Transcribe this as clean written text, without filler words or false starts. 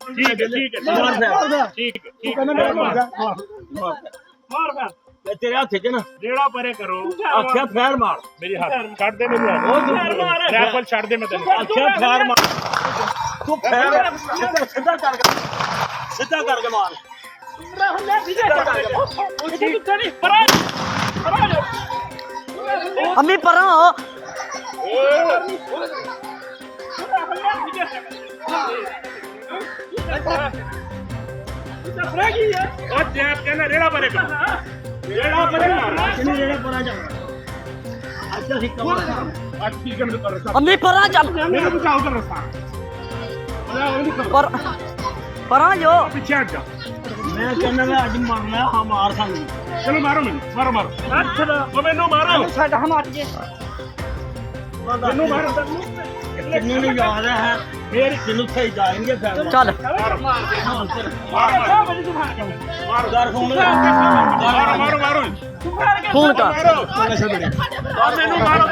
ठीक है ठीक है ठीक ठीक मार तेरे हाथ च ना रेड़ा परे करो आख्या फैर मार मेरी हाथ छड़ दे मेरी रैफल छड़ दे मैं तेरे आख्या फैर मार तू फैर सीधा करके मार अम्मी परा रेड़ा परे रेड़ा परे रेड़ा परा जा अच्छा ठीक है अम्मी परा जा मेरे बचाओ का रास्ता परा जो पीछे हट जा मैं कहना मैं आज मरना हाँ मार सकूं चलो मारो मारो मारो मैनू मारो साडा मार जे मैनू मारो किन्नू नहीं याद है फिर किन्नू सही जाएंगे फैर चल मार घर फोन मारो मारो फोन कर मैनू मारो